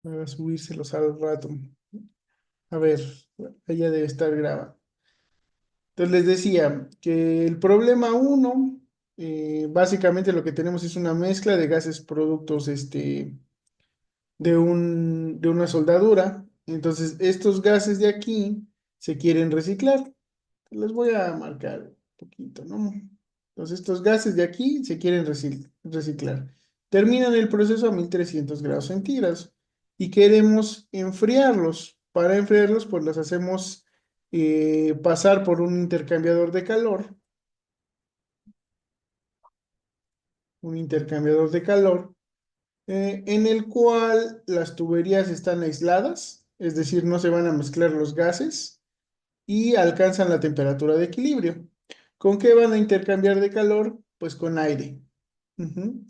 Para subírselos al rato. A ver, ella debe estar grabando. Entonces les decía que el problema uno, básicamente lo que tenemos es una mezcla de gases productos de una soldadura. Entonces estos gases de aquí se quieren reciclar. Les voy a marcar un poquito, ¿no? Entonces estos gases de aquí se quieren reciclar. Terminan el proceso a 1300 grados centígrados y queremos enfriarlos. Para enfriarlos, pues los hacemos pasar por un intercambiador de calor, un intercambiador de calor, en el cual las tuberías están aisladas, es decir, no se van a mezclar los gases y alcanzan la temperatura de equilibrio. ¿Con qué van a intercambiar de calor? Pues con aire. Ujú.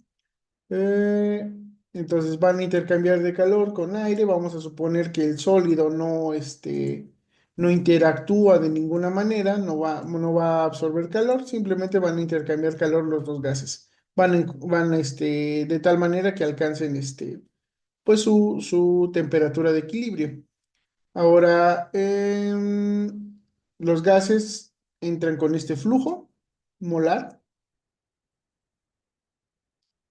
Eh, entonces van a intercambiar de calor con aire. Vamos a suponer que el sólido no interactúa de ninguna manera, no va a absorber calor, simplemente van a intercambiar calor los dos gases. Van de tal manera que alcancen pues su temperatura de equilibrio. Ahora, los gases entran con este flujo molar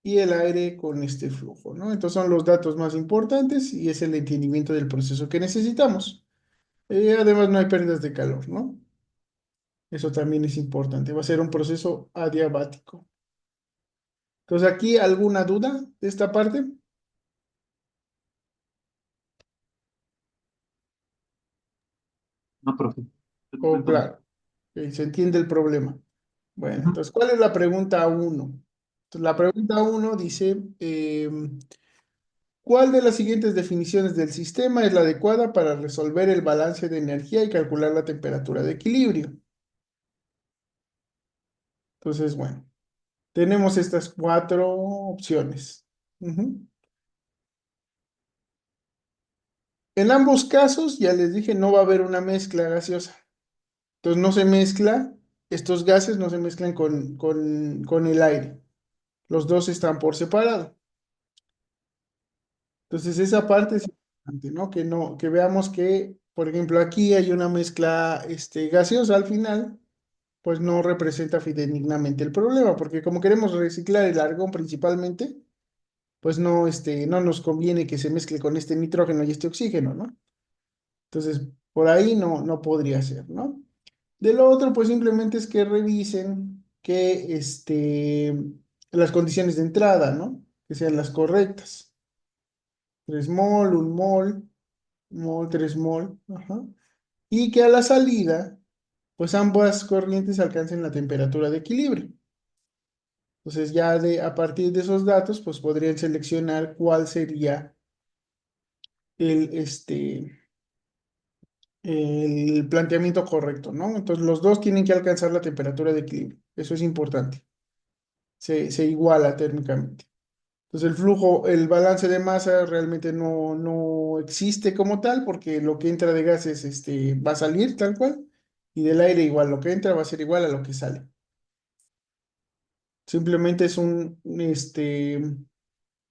y el aire con este flujo, ¿no? Entonces son los datos más importantes y es el entendimiento del proceso que necesitamos. Además, no hay pérdidas de calor, ¿no? Eso también es importante. Va a ser un proceso adiabático. Entonces, ¿aquí alguna duda de esta parte? No, profe. De Oh, momento no. claro, se entiende el problema. Bueno, Ujú. entonces, ¿cuál es la pregunta uno? Entonces, la pregunta uno dice, ¿cuál de las siguientes definiciones del sistema es la adecuada para resolver el balance de energía y calcular la temperatura de equilibrio? Entonces, bueno, tenemos estas cuatro opciones. Ujú. En ambos casos, ya les dije, no va a haber una mezcla gaseosa. Entonces, no se mezcla, estos gases no se mezclan con el aire. Los dos están por separado. Entonces, esa parte es importante, ¿no? Que veamos que, por ejemplo, aquí hay una mezcla gaseosa al final, pues no representa fidedignamente el problema, porque como queremos reciclar el argón principalmente, pues no nos conviene que se mezcle con este nitrógeno y este oxígeno, ¿no? Entonces, por ahí no podría ser, ¿no? De lo otro, pues simplemente es que revisen que las condiciones de entrada, ¿no? Que sean las correctas. 3 mol, 1 mol, mol, 3 mol, ajá. Y que a la salida, pues ambas corrientes alcancen la temperatura de equilibrio. Entonces a partir de esos datos, pues podrían seleccionar cuál sería el, este, el planteamiento correcto, ¿no? Entonces los dos tienen que alcanzar la temperatura de equilibrio. Eso es importante. Se iguala térmicamente. Entonces el balance de masa realmente no existe como tal porque lo que entra de gases va a salir tal cual y del aire igual, lo que entra va a ser igual a lo que sale. Simplemente es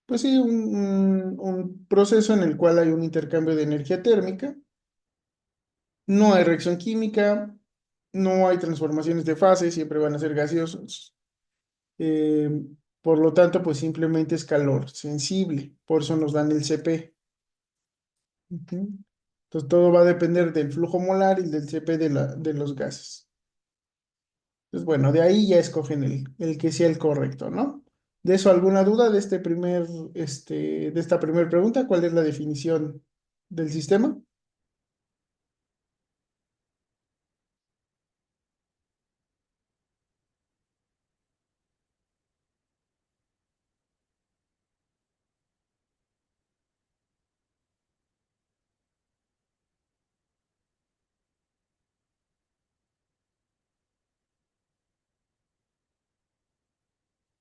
pues sí, un proceso en el cual hay un intercambio de energía térmica, no hay reacción química, no hay transformaciones de fase, siempre van a ser gaseosos. Eh, por lo tanto, pues simplemente es calor sensible, por eso nos dan el CP. Ujú. Entonces todo va a depender del flujo molar y del CP de los gases. Entonces, bueno, de ahí ya escogen el que sea el correcto, ¿no? ¿De eso alguna duda de de esta primera pregunta? ¿Cuál es la definición del sistema?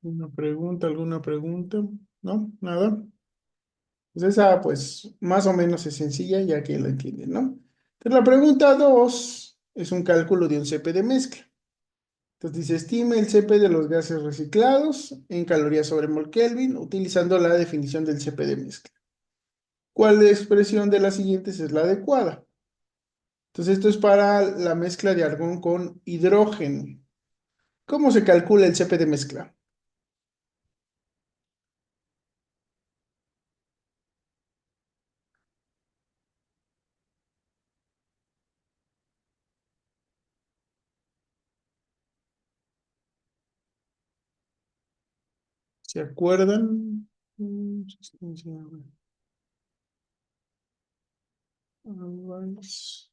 ¿Una pregunta, alguna pregunta? ¿No? ¿Nada? Pues esa, pues, más o menos es sencilla, ya que la entienden, ¿no? Entonces, la pregunta 2 es un cálculo de un CP de mezcla. Entonces dice, estime el CP de los gases reciclados en calorías sobre mol Kelvin utilizando la definición del CP de mezcla. ¿cuál expresión de las siguientes es la adecuada? Entonces, esto es para la mezcla de argón con hidrógeno. ¿Cómo se calcula el CP de mezcla? ¿Se acuerdan? Sustancia, Álvarez,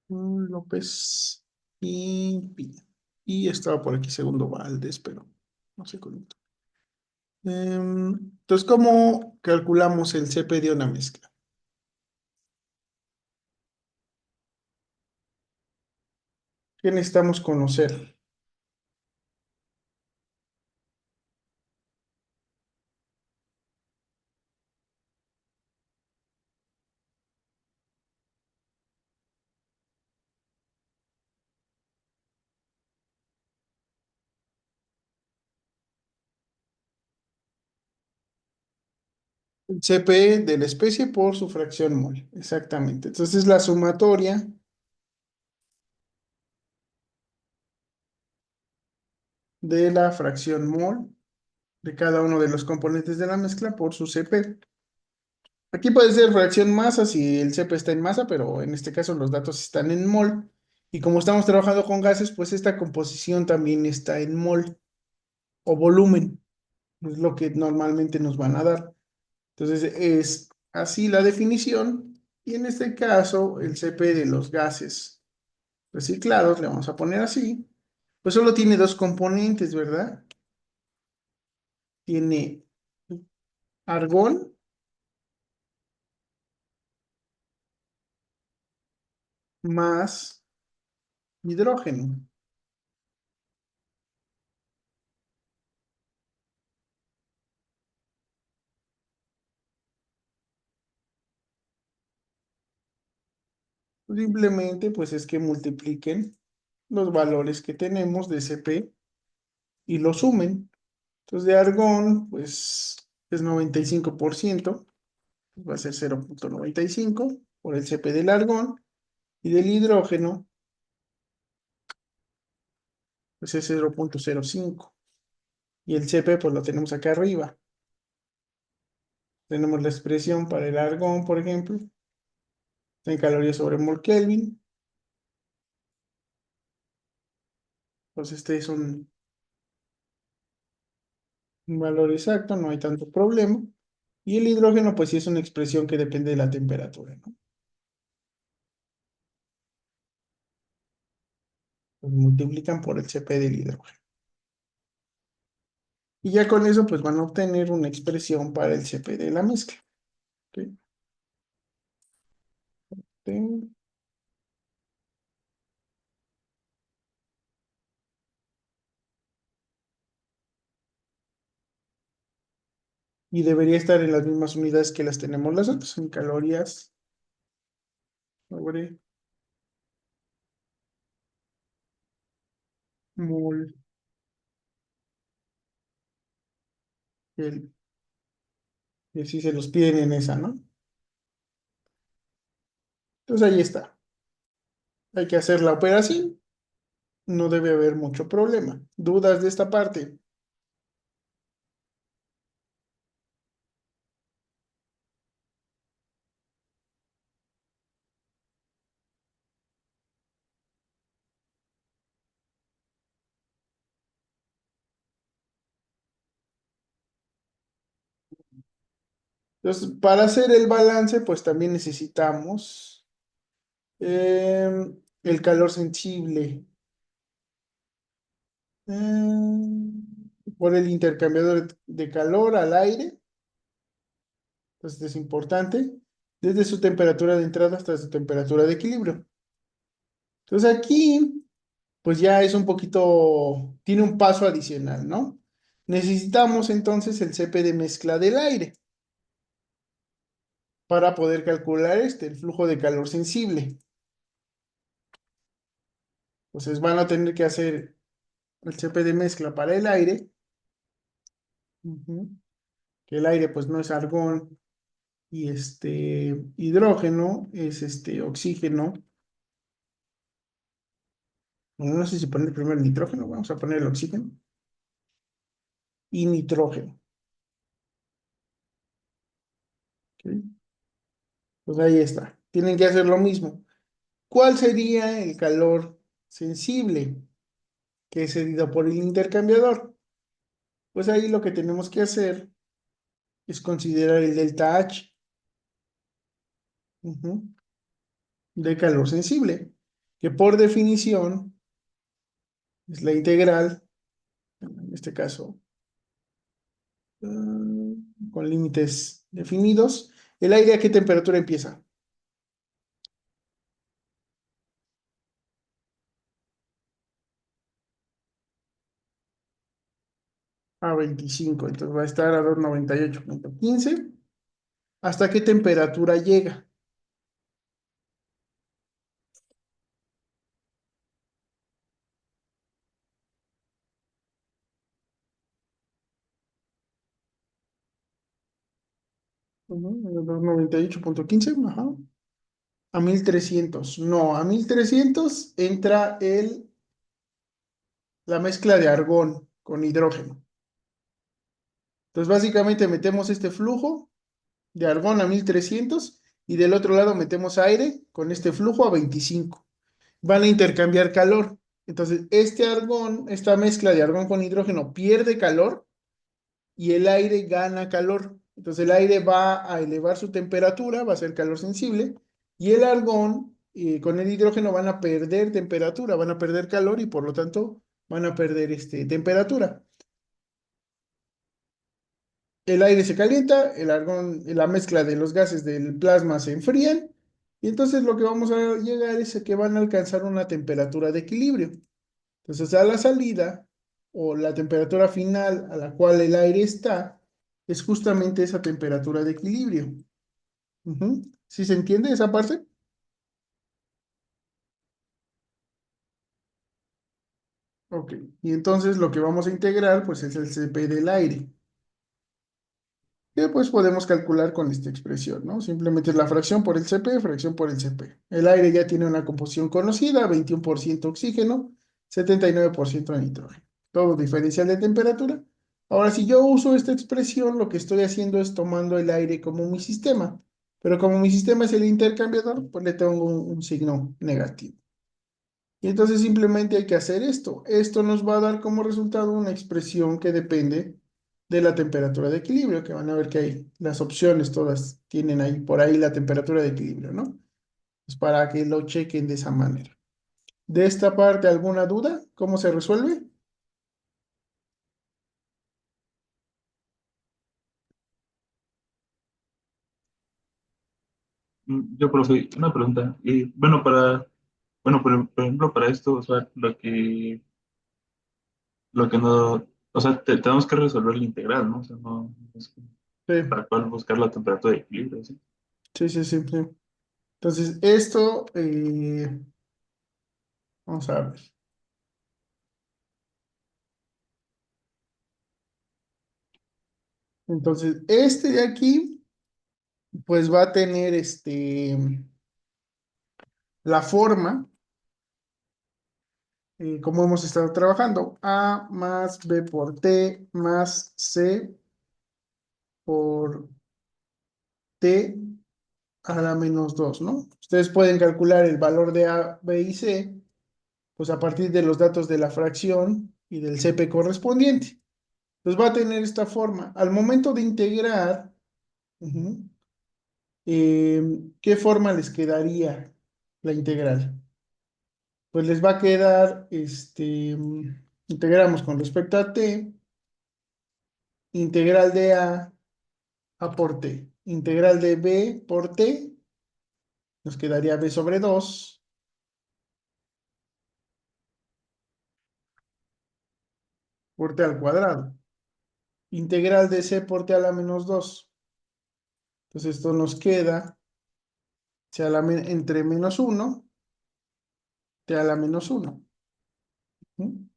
López y Piña. Y estaba por aquí segundo Valdés, pero no se conectó. Entonces, ¿cómo calculamos el CP de una mezcla? ¿Qué necesitamos conocer? El CP de la especie por su fracción mol. Exactamente. Entonces, la sumatoria de la fracción mol de cada uno de los componentes de la mezcla por su CP. Aquí puede ser fracción masa si el CP está en masa, pero en este caso los datos están en mol. Y como estamos trabajando con gases, pues esta composición también está en mol o volumen. Es lo que normalmente nos van a dar. Entonces es así la definición. Y en este caso, el CP de los gases reciclados, le vamos a poner así, pues solo tiene dos componentes, ¿verdad? Tiene argón más hidrógeno. Simplemente pues es que multipliquen los valores que tenemos de CP y lo sumen. Entonces de argón pues es 95%, pues, va a ser 0,95 por el CP del argón y del hidrógeno pues es 0,05 y el CP pues lo tenemos acá arriba. Tenemos la expresión para el argón, por ejemplo, en calorías sobre mol Kelvin. Pues este es un valor exacto, no hay tanto problema. Y el hidrógeno, pues sí es una expresión que depende de la temperatura, ¿no? Pues multiplican por el CP del hidrógeno. Y ya con eso, pues van a obtener una expresión para el CP de la mezcla. ¿Ok? Ten- Y debería estar en las mismas unidades que las tenemos las otras, en calorías sobre mol. El, y así se los piden en esa, ¿no? Entonces ahí está. Hay que hacer la operación. No debe haber mucho problema. ¿Dudas de esta parte? Entonces, para hacer el balance, pues también necesitamos el calor sensible por el intercambiador de calor al aire. Entonces, es importante. Desde su temperatura de entrada hasta su temperatura de equilibrio. Entonces, aquí, pues ya es un poquito, tiene un paso adicional, ¿no? Necesitamos entonces el CP de mezcla del aire para poder calcular el flujo de calor sensible. Entonces van a tener que hacer el CP de mezcla para el aire Ujú. Que el aire pues no es argón y hidrógeno es oxígeno. Bueno, no sé si poner primero el nitrógeno, vamos a poner el oxígeno y nitrógeno. ¿Ok? Pues ahí está. Tienen que hacer lo mismo. ¿Cuál sería el calor sensible que es cedido por el intercambiador? Pues ahí lo que tenemos que hacer es considerar el delta H, ujú, de calor sensible, que por definición es la integral, en este caso, con límites definidos. ¿El aire a qué temperatura empieza? A 25, entonces va a estar a 298,15. ¿Hasta qué temperatura llega? Ujú, 298,15, ajá. A 1300. No, a 1300 entra la mezcla de argón con hidrógeno. Entonces, básicamente metemos este flujo de argón a 1300 y del otro lado metemos aire con este flujo a 25. Van a intercambiar calor. Entonces, este argón, esta mezcla de argón con hidrógeno pierde calor y el aire gana calor. Entonces el aire va a elevar su temperatura, va a ser calor sensible, y el argón con el hidrógeno van a perder temperatura, van a perder calor y por lo tanto van a perder temperatura. El aire se calienta, el argón, la mezcla de los gases del plasma se enfrían, y entonces lo que vamos a llegar es a que van a alcanzar una temperatura de equilibrio. Entonces, a la salida o la temperatura final a la cual el aire está es justamente esa temperatura de equilibrio. Ujú. ¿Sí se entiende esa parte? Ok. Y entonces lo que vamos a integrar pues es el Cp del aire, que pues podemos calcular con esta expresión, ¿no? Simplemente es la fracción por el Cp, fracción por el Cp. El aire ya tiene una composición conocida, 21% oxígeno, 79% nitrógeno. Todo diferencial de temperatura. Ahora, si yo uso esta expresión, lo que estoy haciendo es tomando el aire como mi sistema. Pero como mi sistema es el intercambiador, pues le tengo un signo negativo. Y entonces simplemente hay que hacer esto. Esto nos va a dar como resultado una expresión que depende de la temperatura de equilibrio, que van a ver que hay las opciones todas tienen ahí por ahí la temperatura de equilibrio, ¿no? Es para que lo chequen de esa manera. De esta parte, ¿alguna duda? ¿Cómo se resuelve? Yo, profe, una pregunta. Y bueno, bueno, por ejemplo, para esto, o sea, lo que no, o sea, tenemos que resolver la integral, ¿no? O sea, no es como Sí, tal cual buscar la temperatura de equilibrio, ¿sí? sí, sí, sí, sí. Entonces, esto, vamos a ver. Entonces, este de aquí, pues va a tener la forma como hemos estado trabajando, A más B por T más C por T a la menos 2, ¿no? Ustedes pueden calcular el valor de A, B y C, pues a partir de los datos de la fracción y del CP correspondiente. Pues va a tener esta forma. Al momento de integrar, ujú, eh, ¿qué forma les quedaría la integral? Pues les va a quedar, integramos con respecto a T, integral de A por T. Integral de B por T, nos quedaría B sobre 2 por T al cuadrado. Integral de C por T a la menos 2. Entonces esto nos queda C a entre menos 1, T a la menos 1. ¿Mm?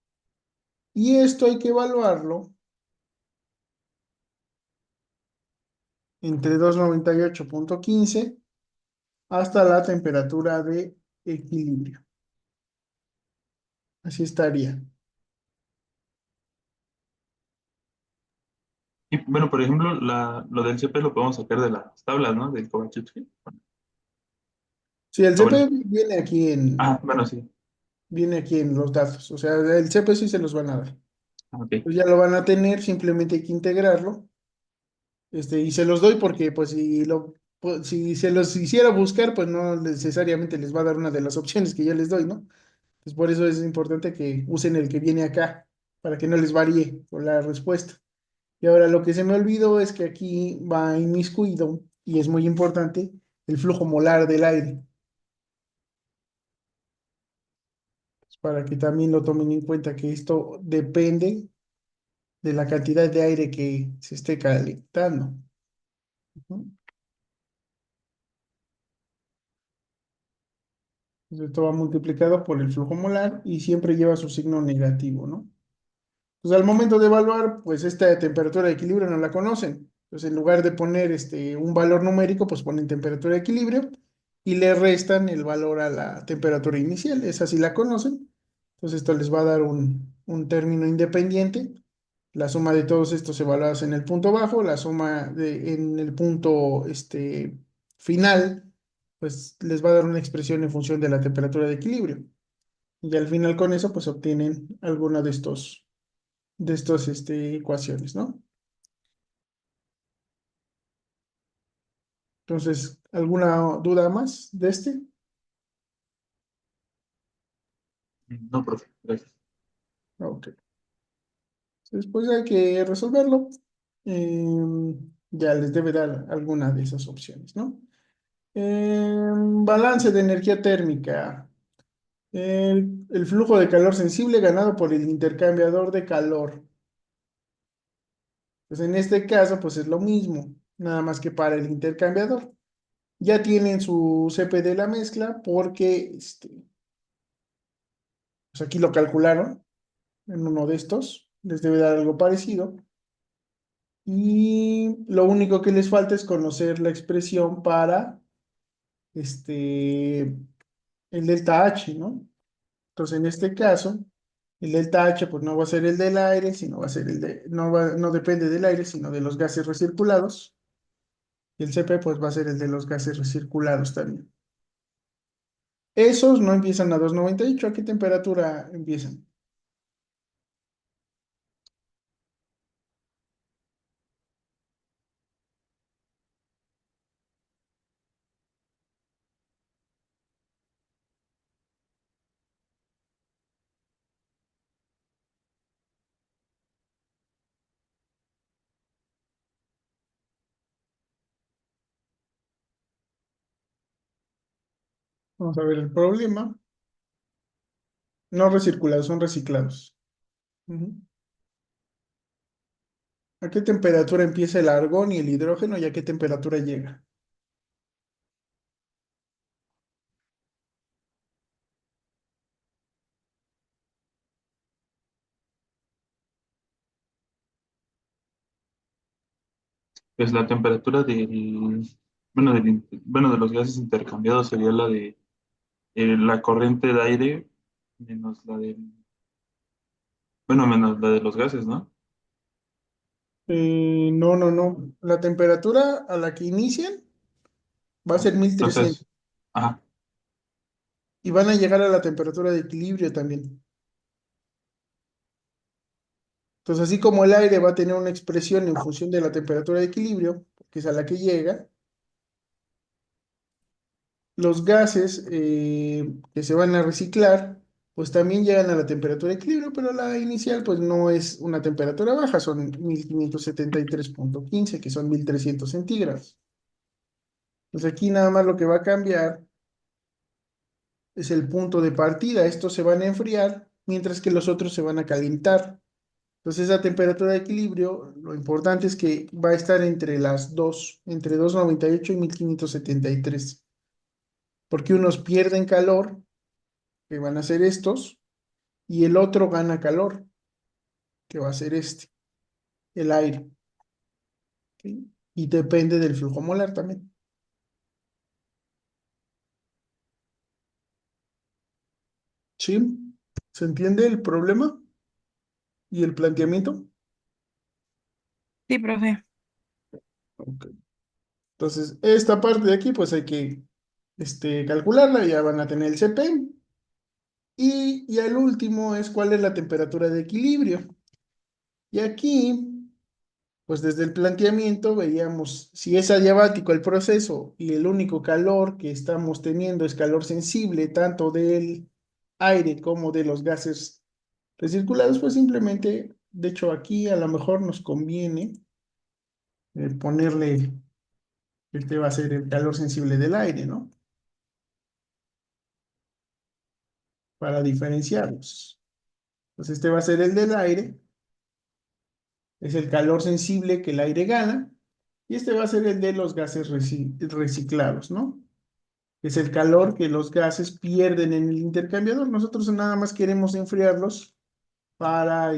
Y esto hay que evaluarlo entre 298.15 hasta la temperatura de equilibrio. Así estaría. Y bueno, por ejemplo, lo del CP lo podemos sacar de las tablas, ¿no? Del Kobayashi. Sí, el Ah, bueno. CP Ah, bueno, sí. viene aquí en los datos. O sea, el CP sí se los van a dar. Ah, ok. Pues ya lo van a tener, simplemente hay que integrarlo. Y se los doy porque, pues, si se los hiciera buscar, pues no necesariamente les va a dar una de las opciones que yo les doy, ¿no? Pues por eso es importante que usen el que viene acá, para que no les varíe con la respuesta. Y ahora lo que se me olvidó es que aquí va inmiscuido, y es muy importante, el flujo molar del aire, pues, para que también lo tomen en cuenta que esto depende de la cantidad de aire que se esté calentando. Ujú. Entonces, esto va multiplicado por el flujo molar y siempre lleva su signo negativo, ¿no? Pues al momento de evaluar, pues esta temperatura de equilibrio no la conocen. Entonces, en lugar de poner un valor numérico, pues ponen temperatura de equilibrio y le restan el valor a la temperatura inicial. Esa sí la conocen. Entonces, esto les va a dar un término independiente. La suma de todos estos evaluados en el punto bajo, la suma en el punto final, pues les va a dar una expresión en función de la temperatura de equilibrio. Y al final con eso, pues obtienen alguno de estos ecuaciones, ¿no? Entonces, ¿alguna duda más de este? No, profe, gracias. Ok. Después hay que resolverlo. Ya les debe dar alguna de esas opciones, ¿no? Balance de energía térmica. El flujo de calor sensible ganado por el intercambiador de calor. Pues en este caso, pues es lo mismo, nada más que para el intercambiador. Ya tienen su CP de la mezcla porque pues aquí lo calcularon en uno de estos. Les debe dar algo parecido. Y lo único que les falta es conocer la expresión para el delta H, ¿no? Entonces, en este caso, el delta H pues no va a ser el del aire, sino va a ser no depende del aire, sino de los gases recirculados. Y el CP pues va a ser el de los gases recirculados también. Esos no empiezan a 298. ¿A qué temperatura empiezan? Vamos a ver el problema. No recirculados, son reciclados. Ujú. ¿A qué temperatura empieza el argón y el hidrógeno y a qué temperatura llega? Pues la temperatura bueno, de los gases intercambiados sería la de la corriente de aire menos menos la de los gases, ¿no? No, no, no. La temperatura a la que inician va a Ah, ser 1300 entonces, ajá, y van a llegar a la temperatura de equilibrio también. Entonces, así como el aire va a tener una expresión en función de la temperatura de equilibrio, que es a la que llega, los gases que se van a reciclar, pues también llegan a la temperatura de equilibrio, pero la inicial pues no es una temperatura baja, son 1573.15, que son 1300 centígrados. Entonces aquí nada más lo que va a cambiar es el punto de partida. Estos se van a enfriar, mientras que los otros se van a calentar. Entonces, esa temperatura de equilibrio, lo importante es que va a estar entre las dos, entre 298 y 1573, porque unos pierden calor, que van a ser estos, y el otro gana calor, que va a ser el aire. ¿Ok? y depende del flujo molar también. ¿Sí? ¿Se entiende el problema y el planteamiento? Sí, profe. Ok. Entonces, esta parte de aquí, pues hay que calcularla, ya van a tener el CP. Y el último es cuál es la temperatura de equilibrio. Y aquí, pues desde el planteamiento veíamos si es adiabático el proceso y el único calor que estamos teniendo es calor sensible, tanto del aire como de los gases recirculados, pues simplemente, de hecho aquí a lo mejor nos conviene ponerle, este va a ser el calor sensible del aire, ¿no? Para diferenciarlos. Entonces este va a ser el del aire, es el calor sensible que el aire gana, y este va a ser el de los gases reciclados, ¿no? Es el calor que los gases pierden en el intercambiador. Nosotros nada más queremos enfriarlos para,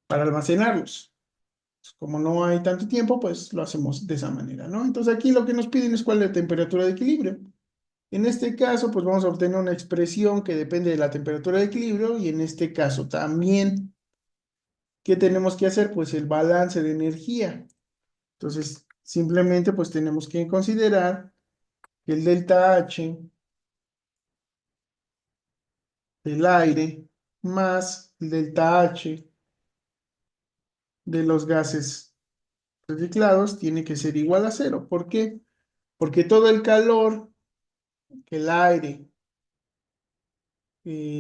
para almacenarlos. Como no hay tanto tiempo, pues lo hacemos de esa manera, ¿no? Entonces aquí lo que nos piden es cuál es la temperatura de equilibrio. En este caso, pues vamos a obtener una expresión que depende de la temperatura de equilibrio y en este caso también, ¿qué tenemos que hacer? Pues el balance de energía. Entonces, simplemente pues tenemos que considerar que el delta H del aire más el delta H de los gases reciclados tiene que ser igual a cero. ¿Por qué? Porque todo el calor que el aire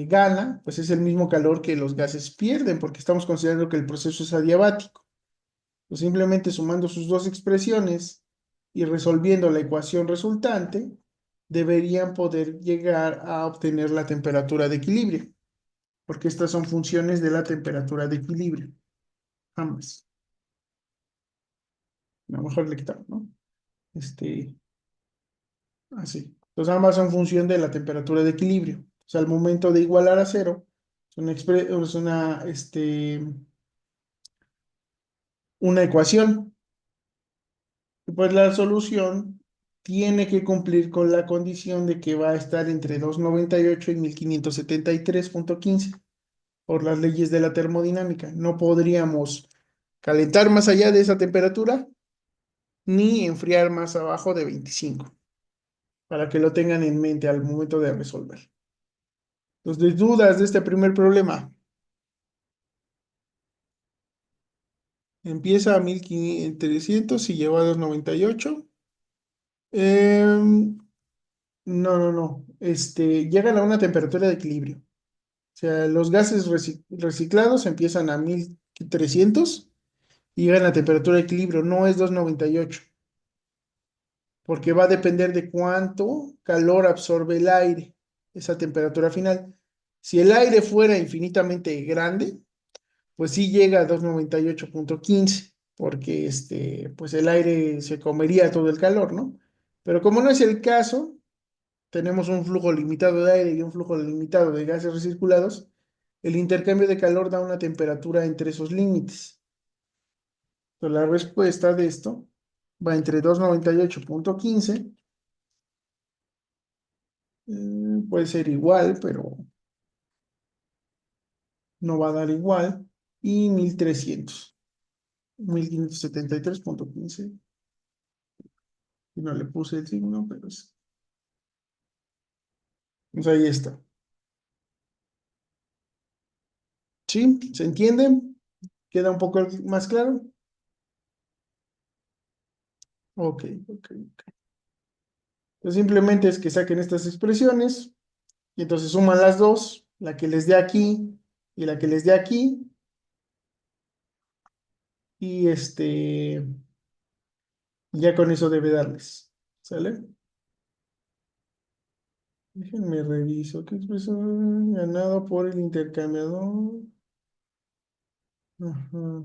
gana, pues es el mismo calor que los gases pierden, porque estamos considerando que el proceso es adiabático. Pues simplemente sumando sus dos expresiones y resolviendo la ecuación resultante, deberían poder llegar a obtener la temperatura de equilibrio, porque estas son funciones de la temperatura de equilibrio, ambas. A lo mejor le quitamos, ¿no? Así. Entonces ambas son función de la temperatura de equilibrio. O sea, al momento de igualar a cero, una ecuación. Y pues la solución tiene que cumplir con la condición de que va a estar entre 298 y 1573,15 por las leyes de la termodinámica. No podríamos calentar más allá de esa temperatura ni enfriar más abajo de 25, para que lo tengan en mente al momento de resolver. Entonces, dudas de este primer problema. Empieza a 1300 y lleva a 298. No, no, no. Llegan a una temperatura de equilibrio. O sea, los gases reciclados empiezan a 1300 y llegan a temperatura de equilibrio. No es 298, porque va a depender de cuánto calor absorbe el aire, esa temperatura final. Si el aire fuera infinitamente grande, pues sí llega a 298,15 porque pues el aire se comería todo el calor, ¿no? Pero como no es el caso, tenemos un flujo limitado de aire y un flujo limitado de gases recirculados, el intercambio de calor da una temperatura entre esos límites. Entonces, la respuesta de esto va entre 298,15, puede ser igual, pero no va a dar igual, y 1573,15. Y no le puse el signo, pero es. Pues ahí está. ¿Sí? ¿Se entiende? ¿Queda un poco más claro? Ok, ok. Entonces simplemente es que saquen estas expresiones y entonces suman las dos, la que les dé aquí y la que les dé aquí, y ya con eso debe darles. ¿Sale? Déjenme reviso. ¿Qué expresión ganado por el intercambiador? Ajá.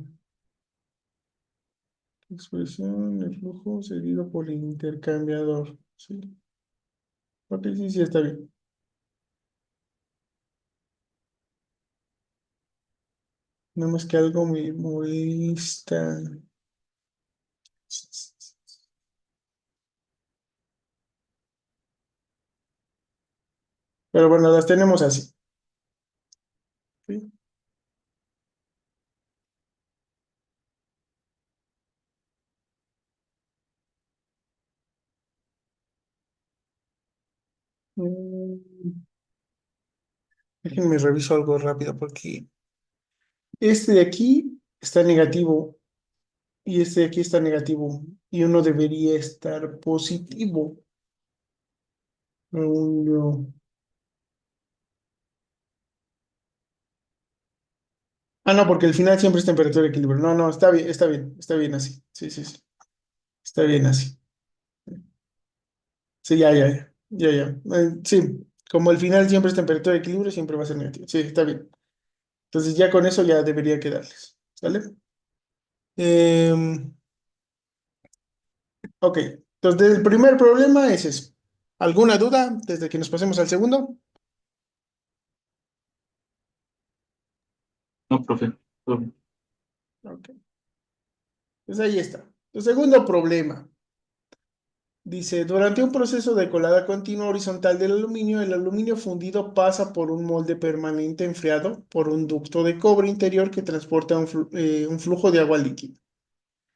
Expresión, el flujo seguido por el intercambiador. Sí. Ok, sí, sí, está bien. Nada más que algo me molesta. Pero bueno, las tenemos así. ¿Sí? Mm, Déjenme reviso algo rápido porque este de aquí está negativo y este de aquí está negativo y uno debería estar positivo. Según yo. Ah, no, porque el final siempre es temperatura de equilibrio. No, no, está bien así. Sí, sí, sí. Está bien así. Sí, ya. Sí, como el final siempre es temperatura de equilibrio, siempre va a ser negativo. Sí, está bien. Entonces ya con eso ya debería quedarles. ¿Sale? Em, ok. Entonces el primer problema es eso. ¿Alguna duda desde que nos pasemos al segundo? No, profe. Profe. Ok. Pues ahí está. El segundo problema. Dice, durante un proceso de colada continua horizontal del aluminio, el aluminio fundido pasa por un molde permanente enfriado por un ducto de cobre interior que transporta un flujo de agua líquida.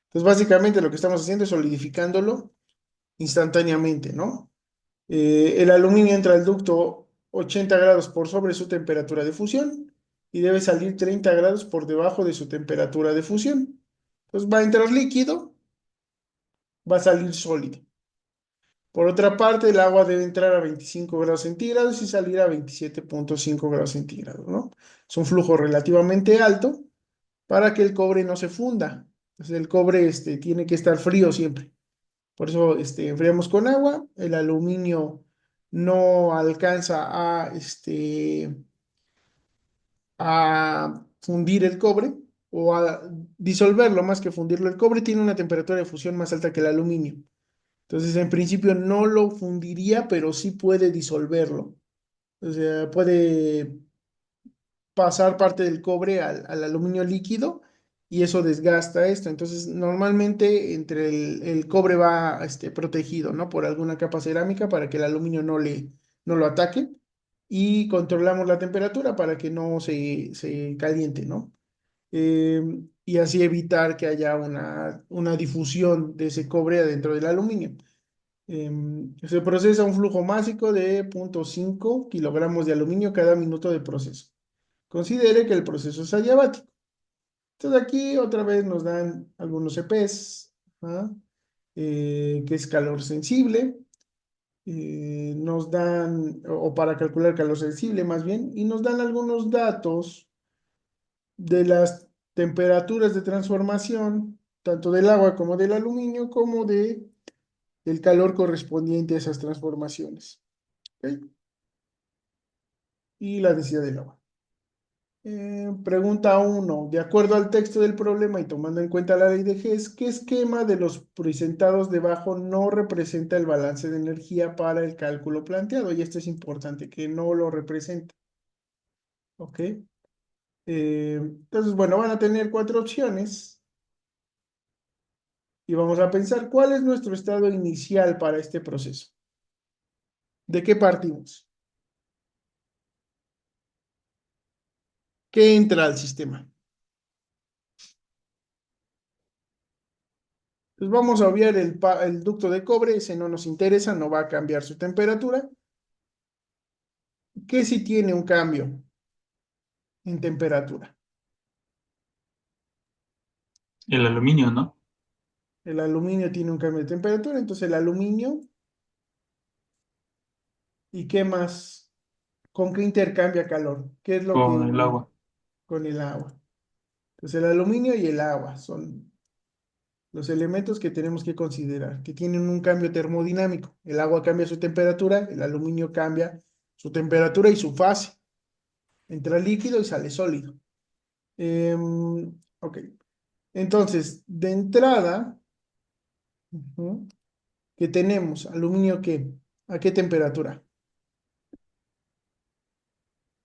Entonces, básicamente lo que estamos haciendo es solidificándolo instantáneamente, ¿no? El aluminio entra al ducto 80 grados por sobre su temperatura de fusión y debe salir 30 grados por debajo de su temperatura de fusión. Entonces, va a entrar líquido, va a salir sólido. Por otra parte, el agua debe entrar a 25 grados centígrados y salir a 27,5 grados centígrados, ¿no? Es un flujo relativamente alto para que el cobre no se funda. Entonces, el cobre tiene que estar frío siempre. Por eso enfriamos con agua. El aluminio no alcanza a fundir el cobre o a disolverlo más que fundirlo. El cobre tiene una temperatura de fusión más alta que el aluminio. Entonces, en principio no lo fundiría, pero sí puede disolverlo. O sea, puede pasar parte del cobre al aluminio líquido y eso desgasta esto. Entonces, normalmente entre el cobre va protegido, ¿no? Por alguna capa cerámica para que el aluminio no lo ataque y controlamos la temperatura para que no se caliente, ¿no? Eh, y así evitar que haya una difusión de ese cobre adentro del aluminio. Se procesa un flujo másico de 0,5 kilogramos de aluminio cada minuto de proceso. Considere que el proceso es adiabático. Entonces aquí otra vez nos dan algunos EPs, ¿ah? Que es calor sensible, nos dan, o para calcular calor sensible más bien, y nos dan algunos datos de las temperaturas de transformación, tanto del agua como del aluminio, como del calor correspondiente a esas transformaciones. ¿Ok? Y la densidad del agua. Pregunta uno. De acuerdo al texto del problema y tomando en cuenta la ley de Hess, ¿qué esquema de los presentados debajo no representa el balance de energía para el cálculo planteado? Y esto es importante, que no lo representa. ¿Ok? Entonces, bueno, van a tener cuatro opciones y vamos a pensar cuál es nuestro estado inicial para este proceso. ¿De qué partimos? ¿Qué entra al sistema? Pues vamos a obviar el ducto de cobre, ese no nos interesa, no va a cambiar su temperatura. ¿Qué si tiene un cambio en temperatura? El aluminio, ¿no? El aluminio tiene un cambio de temperatura, entonces el aluminio, ¿y qué más? ¿Con qué intercambia calor? ¿Qué es lo Con el que agua. con el agua? Entonces el aluminio y el agua son los elementos que tenemos que considerar, que tienen un cambio termodinámico. El agua cambia su temperatura, el aluminio cambia su temperatura y su fase. Entra líquido y sale sólido. Ok. Entonces, de entrada, ujú, ¿qué tenemos? ¿Aluminio qué? ¿A qué temperatura?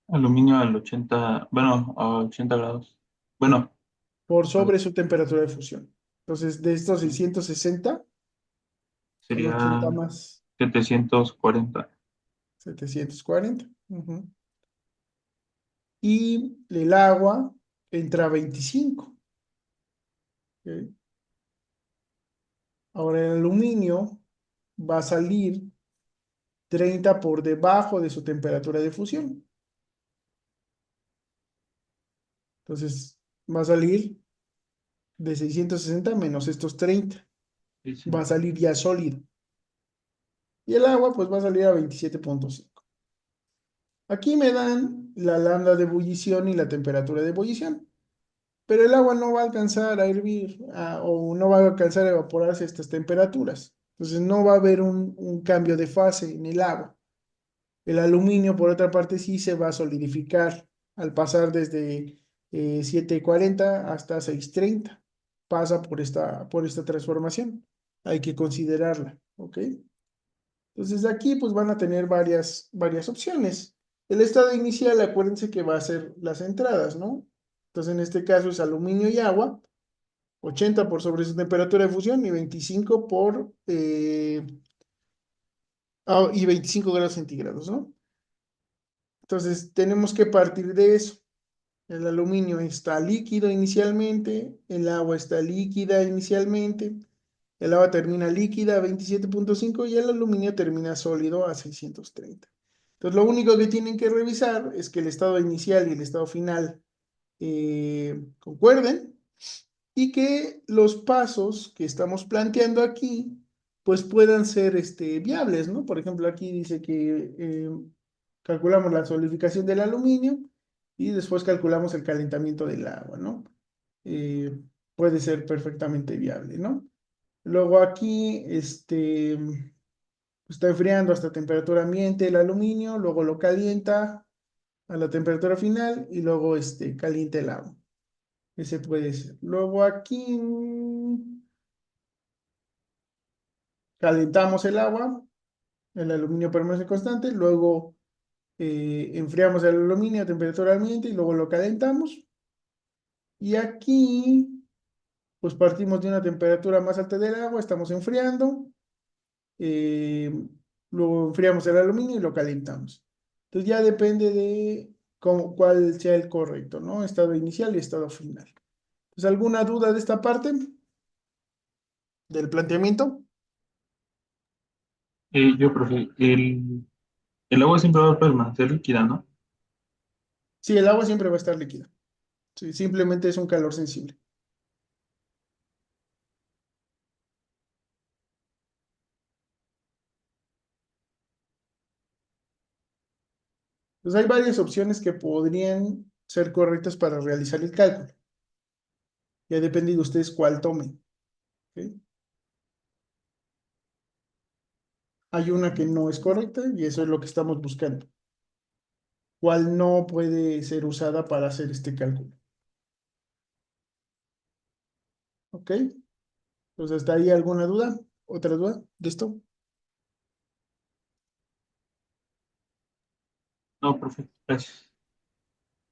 Aluminio al 80, bueno, a 80 grados. Bueno, por a ver, sobre su temperatura de fusión. Entonces, de estos 660, el 80 sería más 740. 740. Ujú. Y el agua entra a 25. ¿Ok? Ahora el aluminio va a salir 30 por debajo de su temperatura de fusión. Entonces, va a salir de 660 menos estos 30. Sí, Va sí. a salir ya sólido. Y el agua, pues va a salir a 27,5. Aquí me dan la lambda de ebullición y la temperatura de ebullición. Pero el agua no va a alcanzar a hervir o no va a alcanzar a evaporarse a estas temperaturas. Entonces no va a haber un cambio de fase en el agua. El aluminio, por otra parte, sí se va a solidificar al pasar desde 740 hasta 630. Pasa por esta transformación. Hay que considerarla, ¿ok? Entonces aquí pues van a tener varias opciones. El estado inicial, acuérdense que va a ser las entradas, ¿no? Entonces en este caso es aluminio y agua, 80 por sobre su temperatura de fusión y 25 y 25 grados centígrados, ¿no? Entonces tenemos que partir de eso. El aluminio está líquido inicialmente, el agua está líquida inicialmente, el agua termina líquida a 27,5 y el aluminio termina sólido a 630. Entonces, lo único que tienen que revisar es que el estado inicial y el estado final concuerden y que los pasos que estamos planteando aquí, pues puedan ser viables, ¿no? Por ejemplo, aquí dice que calculamos la solidificación del aluminio y después calculamos el calentamiento del agua, ¿no? Eh, Puede ser perfectamente viable, ¿no? Luego aquí, está enfriando hasta temperatura ambiente el aluminio, luego lo calienta a la temperatura final y luego, calienta el agua. Ese puede ser. Luego aquí calentamos el agua, el aluminio permanece constante, luego enfriamos el aluminio a temperatura ambiente y luego lo calentamos. Y aquí, pues partimos de una temperatura más alta del agua, estamos enfriando, eh, luego enfriamos el aluminio y lo calentamos. Entonces ya depende de cuál sea el correcto, ¿no? Estado inicial y estado final. Entonces, ¿alguna duda de esta parte del planteamiento? Yo, profe, el agua siempre va a permanecer líquida, ¿no? Sí, el agua siempre va a estar líquida. Sí, simplemente es un calor sensible. Entonces hay varias opciones que podrían ser correctas para realizar el cálculo. Ya depende de ustedes cuál tomen. ¿Ok? Hay una que no es correcta y eso es lo que estamos buscando. ¿Cuál no puede ser usada para hacer este cálculo? ¿Ok? Entonces, ¿hasta ahí alguna duda? ¿Otra duda de esto? No, profe, gracias.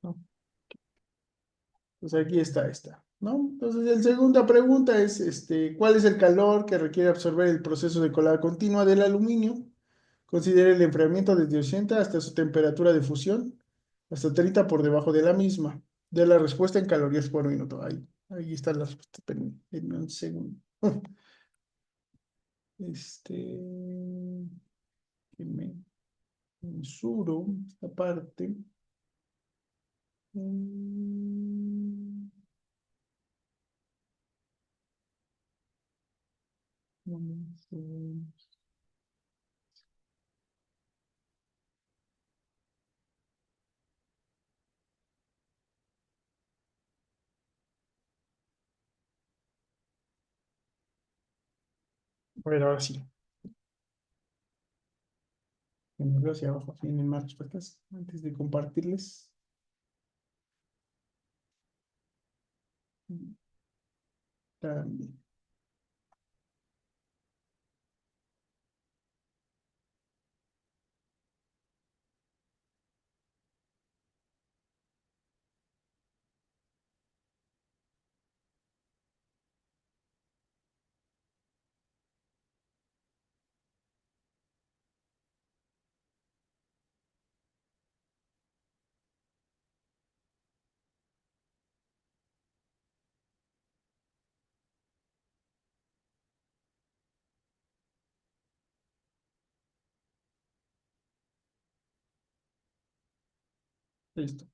¿No? Pues aquí está esta, ¿no? Entonces, la segunda pregunta es, ¿cuál es el calor que requiere absorber el proceso de colada continua del aluminio? Considere el enfriamiento desde 80 hasta su temperatura de fusión, hasta 30 por debajo de la misma. De la respuesta en calorías por minuto. Ahí está la respuesta. Espérenme un segundo. Este, que me mensuro esta parte. Mm, vamos a ver, ahora sí. Me veo hacia abajo, tienen más respuestas antes de compartirles. También. Listo.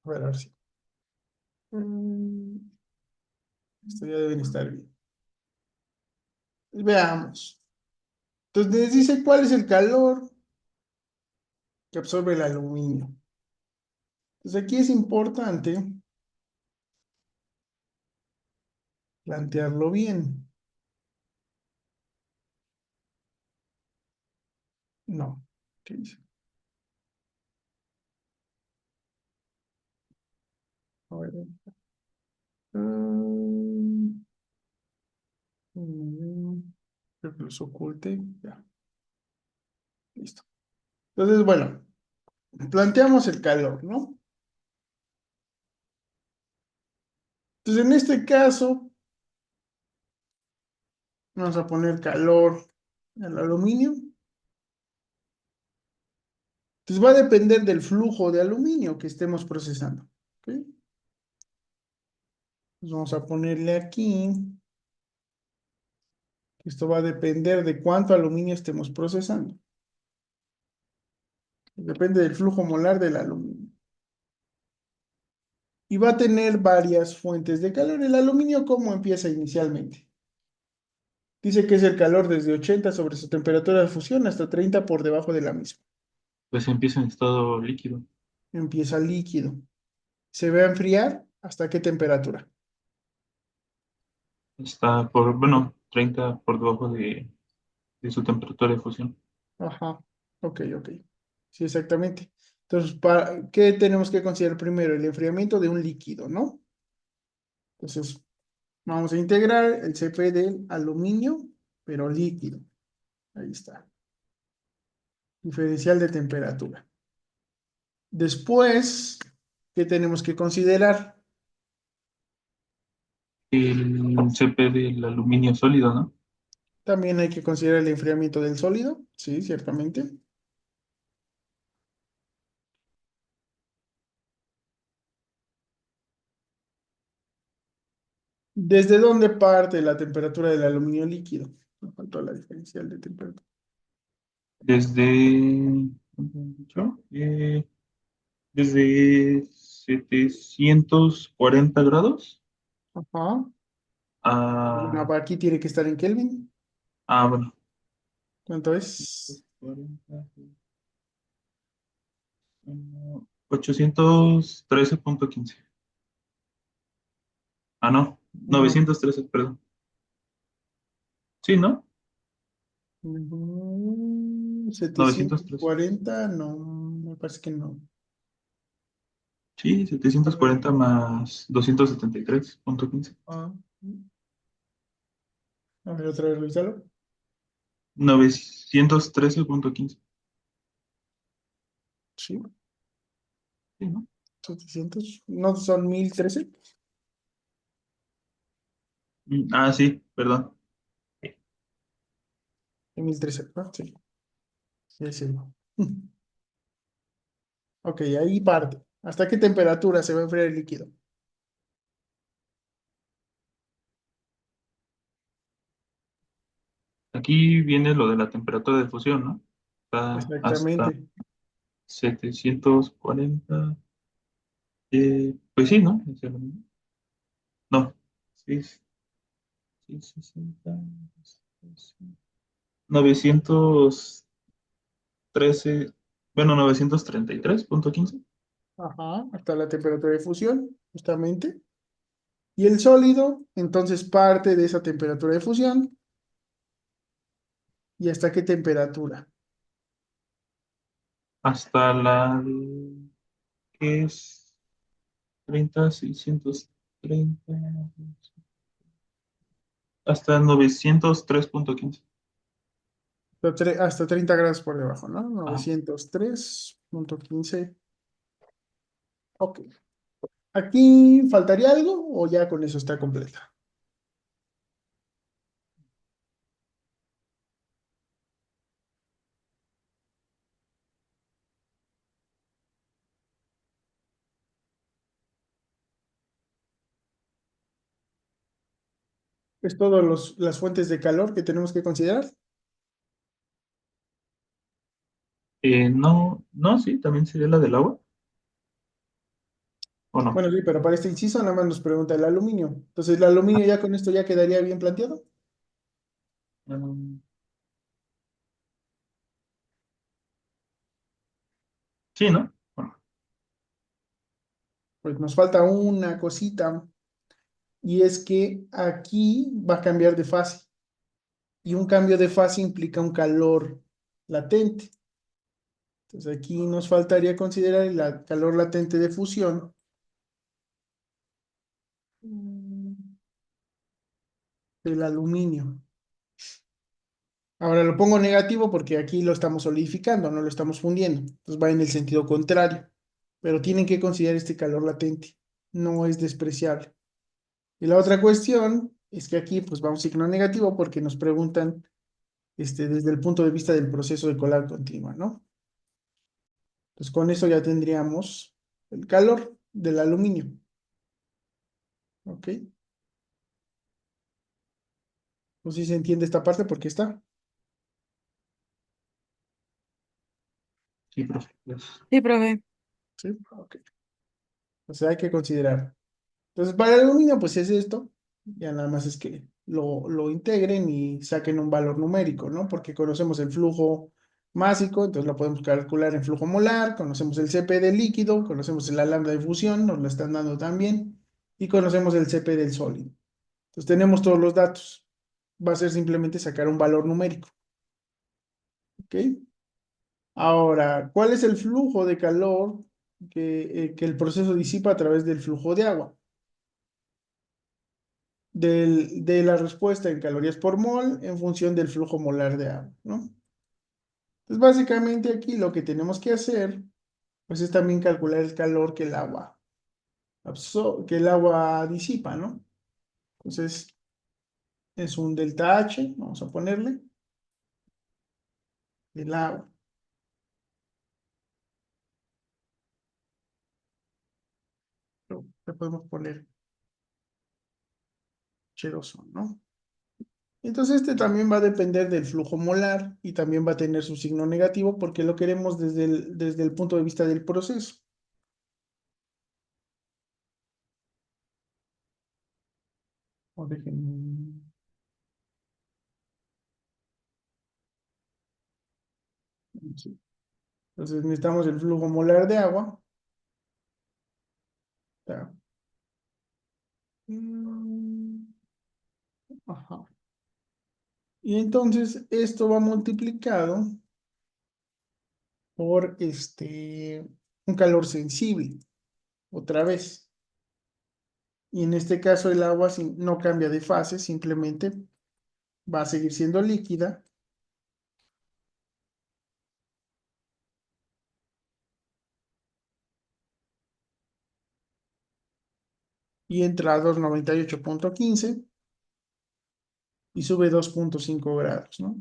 A ver si. Esto ya deben estar bien. Veamos. Entonces nos dice cuál es el calor que absorbe el aluminio. Entonces aquí es importante plantearlo bien. No. ¿Qué dice? A ver. Mm, Creo que los oculte. Ya. Listo. Entonces, bueno, planteamos el calor, ¿no? Entonces, en este caso, vamos a poner calor al aluminio. Entonces, va a depender del flujo de aluminio que estemos procesando. ¿Ok? Entonces, vamos a ponerle aquí. Esto va a depender de cuánto aluminio estemos procesando. Depende del flujo molar del aluminio. Y va a tener varias fuentes de calor. El aluminio, ¿cómo empieza inicialmente? Dice que es el calor desde 80 sobre su temperatura de fusión hasta 30 por debajo de la misma. Pues empieza en estado líquido. Empieza líquido. ¿Se va a enfriar? ¿Hasta qué temperatura? Está por, bueno, 30 por debajo de su temperatura de fusión. Ajá. Ok, ok. Sí, exactamente. Entonces, ¿qué tenemos que considerar primero? El enfriamiento de un líquido, ¿no? Entonces, vamos a integrar el CP del aluminio, pero líquido. Ahí está. Diferencial de temperatura. Después, ¿qué tenemos que considerar? El CP del aluminio sólido, ¿no? También hay que considerar el enfriamiento del sólido. Sí, ciertamente. ¿Desde dónde parte la temperatura del aluminio líquido? Me faltó la diferencial de temperatura. Desde, ¿cuánto he dicho? Desde 740 grados Ajá. Bueno, a, aquí tiene que estar en Kelvin. bueno, ¿Cuánto es? 813.15. Ah, no, No. 913, perdón. Sí, ¿no? 913. 740, no, me parece que no. Sí, 740 más 273.15. Ah, a ver, otra vez revisarlo. 913.15. Sí, Sí, ¿no? 700, ¿no son 1013? Sí, perdón. 1013, sí, sí, sí. Ok, ahí parte. ¿Hasta qué temperatura se va a enfriar el líquido? Aquí viene lo de la temperatura de fusión, ¿no? Está hasta Exactamente. 740. Pues sí, ¿no? Es lo mismo. No, sí, sí, 60, 913, bueno, 933.15. Ajá, hasta la temperatura de fusión, justamente. Y el sólido, entonces parte de esa temperatura de fusión. ¿Y hasta qué temperatura? Hasta que es 630, hasta 903.15. Hasta 30 grados por debajo, ¿no? Ah, 903.15. Ok. ¿Aquí faltaría algo o ya con eso está completa? ¿Es todas las fuentes de calor que tenemos que considerar? no, no, sí, también sería la del agua. ¿O no? Bueno, sí, pero para este inciso nada más nos pregunta el aluminio. Entonces, el aluminio ya con esto ya quedaría bien planteado. Mm, sí, ¿no? Bueno, Pues nos falta una cosita y es que aquí va a cambiar de fase y un cambio de fase implica un calor latente. Entonces, aquí nos faltaría considerar el calor latente de fusión del aluminio. Ahora lo pongo negativo porque aquí lo estamos solidificando, no lo estamos fundiendo. Entonces va en el sentido contrario. Pero tienen que considerar este calor latente. No es despreciable. Y la otra cuestión es que aquí pues vamos signo negativo porque nos preguntan desde el punto de vista del proceso de colar continua, ¿no? Entonces con eso ya tendríamos el calor del aluminio. ¿Ok? No sé si se entiende esta parte porque está. sí, profe. Sí, profe. ¿Sí? Ok. O sea, hay que considerar. Entonces, para el aluminio, pues es esto. Ya nada más es que lo integren y saquen un valor numérico, ¿no? Porque conocemos el flujo másico, entonces lo podemos calcular en flujo molar, conocemos el CP del líquido, conocemos la lambda de fusión, nos lo están dando también, y conocemos el CP del sólido. Entonces, tenemos todos los datos. Va a ser simplemente sacar un valor numérico, ¿ok? Ahora, ¿cuál es el flujo de calor que el proceso disipa a través del flujo de agua? De la respuesta en calorías por mol en función del flujo molar de agua, ¿no? Entonces, básicamente aquí lo que tenemos que hacer, pues es también calcular el calor que el agua que el agua disipa, ¿no? Entonces, es un delta H, vamos a ponerle, del agua. Le podemos poner H2O, ¿no? Entonces, este también va a depender del flujo molar y también va a tener su signo negativo porque lo queremos desde el punto de vista del proceso. O déjenme- sí. Entonces necesitamos el flujo molar de agua. Ya. Mm, ajá. Y entonces esto va multiplicado por un calor sensible, otra vez. Y en este caso el agua no cambia de fase, simplemente va a seguir siendo líquida y entra a 298,15 y sube 2,5 grados, ¿no?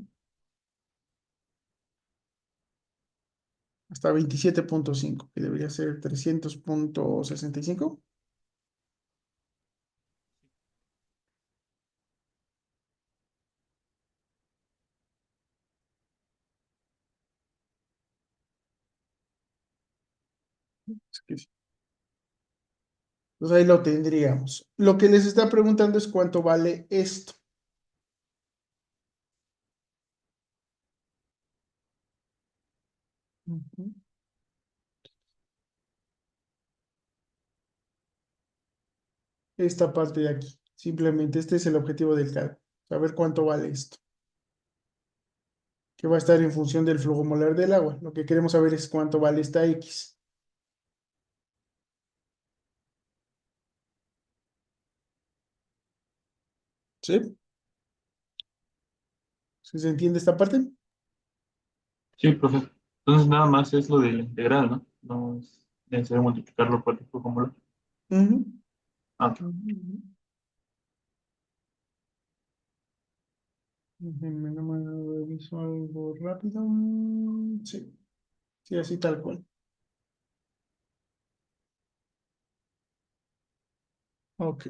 Hasta 27,5 que debería ser 300,65. Es que sí. Entonces ahí lo tendríamos. Lo que les está preguntando es cuánto vale esto. Ujú. Esta parte de aquí. Simplemente este es el objetivo del cálculo. Saber cuánto vale esto. Que va a estar en función del flujo molar del agua. Lo que queremos saber es cuánto vale esta X. ¿Sí? ¿Sí se entiende esta parte? Sí, profe. Entonces nada más es lo de la integral, ¿no? No es necesario multiplicarlo por el flujo molar. Ujú. Ah, ok. Ujú. Déjenme nomás reviso algo rápido. Sí, sí, así tal cual. Ok.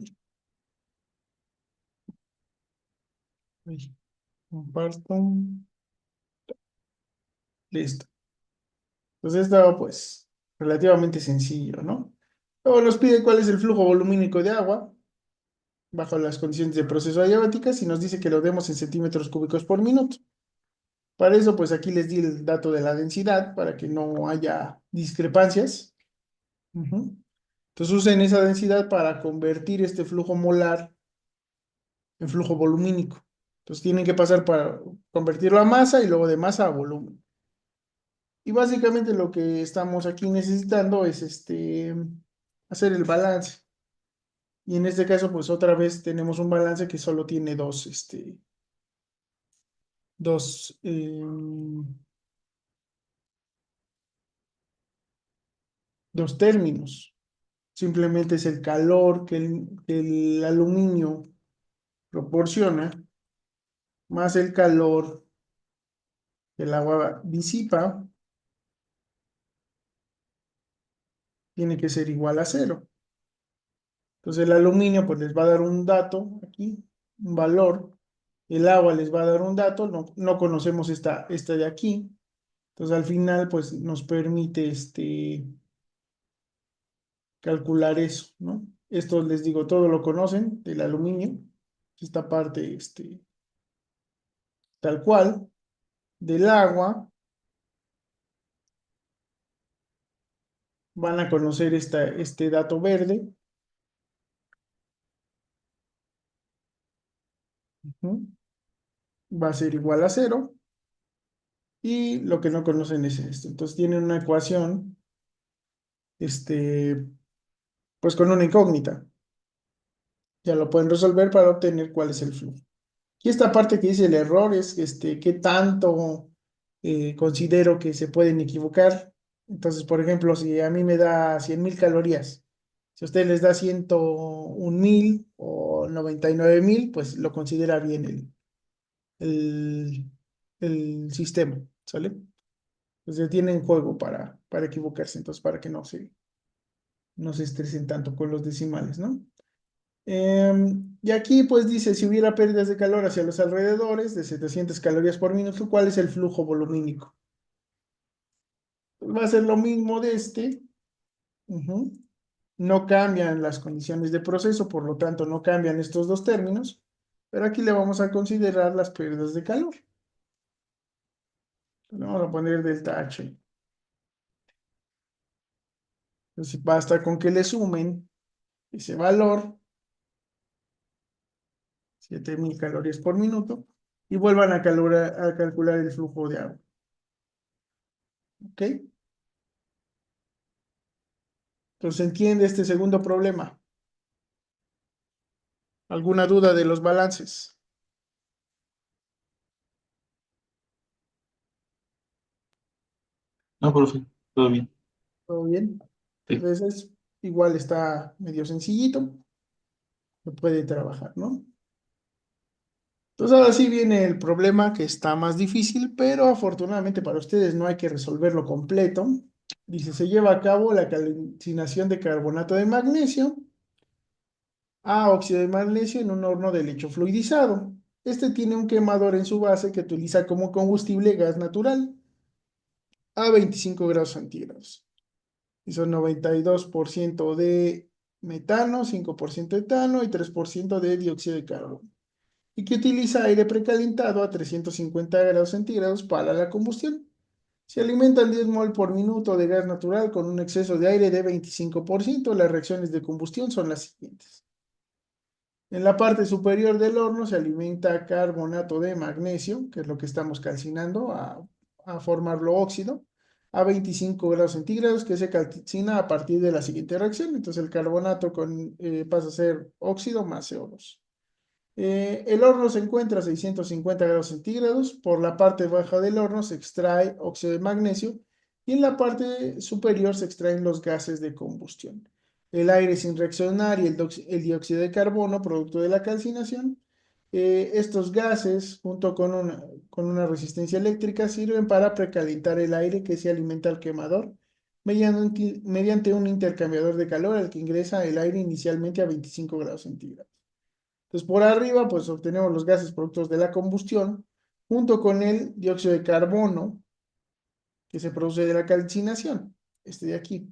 Ahí, comparto. Listo. Entonces estaba pues relativamente sencillo, ¿no? Luego nos pide cuál es el flujo volumínico de agua bajo las condiciones de proceso adiabáticas y nos dice que lo demos en centímetros cúbicos por minuto. Para eso, pues aquí les di el dato de la densidad para que no haya discrepancias. Ujú. Entonces usen esa densidad para convertir este flujo molar en flujo volumínico. Entonces tienen que pasar para convertirlo a masa y luego de masa a volumen. Y básicamente lo que estamos aquí necesitando es hacer el balance. Y en este caso, pues otra vez tenemos un balance que solo tiene dos, dos términos. Simplemente es el calor que el aluminio proporciona, más el calor que el agua disipa, tiene que ser igual a cero. Entonces el aluminio pues les va a dar un dato aquí, un valor. El agua les va a dar un dato, no conocemos esta de aquí. Entonces al final pues nos permite calcular eso, ¿no? Esto les digo, todo lo conocen del aluminio. Esta parte tal cual. Del agua van a conocer este dato verde. Ujú. Va a ser igual a cero. Y lo que no conocen es esto. Entonces tienen una ecuación, este, pues con una incógnita. Ya lo pueden resolver para obtener cuál es el flujo. Y esta parte que dice el error es qué tanto considero que se pueden equivocar. Entonces, por ejemplo, si a mí me da 100.000 calorías, si a usted les da 101.000 o 99.000, pues lo considera bien el, el sistema, ¿sale? Entonces tienen juego para equivocarse, entonces para que no se estresen tanto con los decimales, ¿no? Y aquí pues dice, si hubiera pérdidas de calor hacia los alrededores de 700 calorías por minuto, ¿cuál es el flujo volumínico? Pues va a ser lo mismo de este. Ujú. No cambian las condiciones de proceso, por lo tanto no cambian estos dos términos, pero aquí le vamos a considerar las pérdidas de calor. Le vamos a poner delta H. Entonces basta con que le sumen ese valor, 7.000 calorías por minuto, y vuelvan a calcular el flujo de agua. ¿Ok? Entonces, ¿entiende este segundo problema? ¿Alguna duda de los balances? No, profe, todo bien. ¿Todo bien? Sí. Entonces, igual está medio sencillito, se puede trabajar, ¿no? Entonces, ahora sí viene el problema que está más difícil, pero afortunadamente para ustedes no hay que resolverlo completo. Dice, se lleva a cabo la calcinación de carbonato de magnesio a óxido de magnesio en un horno de lecho fluidizado. Este tiene un quemador en su base que utiliza como combustible gas natural a 25 grados centígrados. Y son 92% de metano, 5% de etano y 3% de dióxido de carbono. Y que utiliza aire precalentado a 350 grados centígrados para la combustión. Se alimentan 10 mol por minuto de gas natural con un exceso de aire de 25%. Las reacciones de combustión son las siguientes. En la parte superior del horno se alimenta carbonato de magnesio, que es lo que estamos calcinando a formarlo óxido, a 25 grados centígrados, que se calcina a partir de la siguiente reacción. Entonces el carbonato pasa a ser óxido más CO2. El horno se encuentra a 650 grados centígrados. Por la parte baja del horno se extrae óxido de magnesio y en la parte superior se extraen los gases de combustión. El aire sin reaccionar y el dióxido de carbono, producto de la calcinación. Estos gases, junto con una resistencia eléctrica, sirven para precalentar el aire que se alimenta al quemador mediante un intercambiador de calor al que ingresa el aire inicialmente a 25 grados centígrados. Entonces, por arriba, pues obtenemos los gases productos de la combustión, junto con el dióxido de carbono que se produce de la calcinación, este de aquí.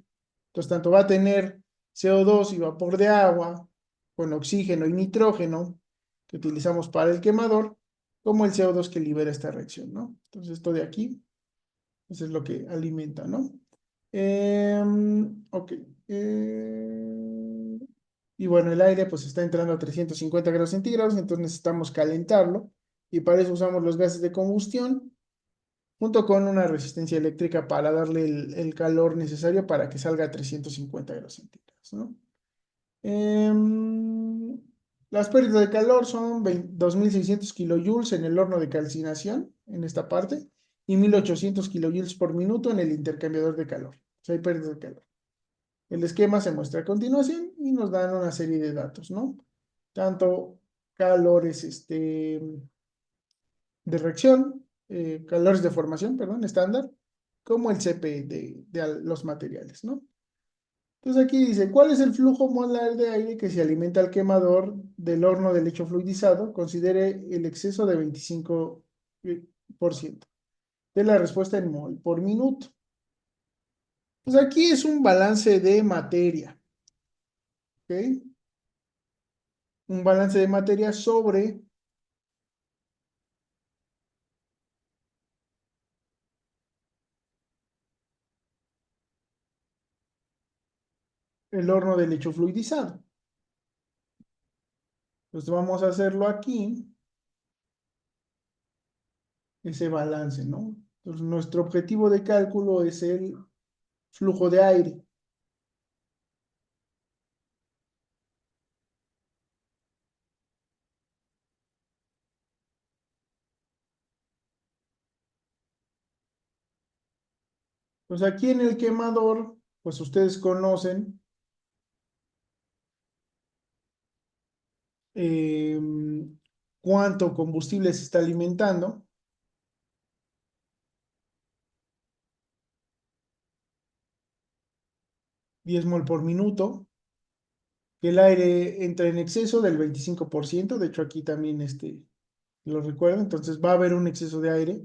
Entonces, tanto va a tener CO2 y vapor de agua, con oxígeno y nitrógeno que utilizamos para el quemador, como el CO2 que libera esta reacción, ¿no? Entonces esto de aquí, eso es lo que alimenta, ¿no? Ok. Y bueno, el aire pues está entrando a 350 grados centígrados, entonces necesitamos calentarlo y para eso usamos los gases de combustión junto con una resistencia eléctrica para darle el calor necesario para que salga a 350 grados centígrados, ¿no? Em, las pérdidas de calor son 2600 kilojoules en el horno de calcinación, en esta parte, y 1800 kilojoules por minuto en el intercambiador de calor. O sea, hay pérdidas de calor. El esquema se muestra a continuación y nos dan una serie de datos, ¿no? Tanto calores de reacción, calores de formación, perdón, estándar, como el CP de los materiales, ¿no? Entonces aquí dice, ¿cuál es el flujo molar de aire que se alimenta al quemador del horno de lecho fluidizado? Considere el exceso de 25% de la respuesta en mol por minuto. Pues aquí es un balance de materia, ¿ok? Un balance de materia sobre el horno de lecho fluidizado. Entonces vamos a hacerlo aquí, ese balance, ¿no? Entonces nuestro objetivo de cálculo es el flujo de aire. Pues aquí en el quemador, pues ustedes conocen eh, cuánto combustible se está alimentando. 10 mol por minuto, que el aire entra en exceso del 25%, de hecho aquí también lo recuerdo, entonces va a haber un exceso de aire.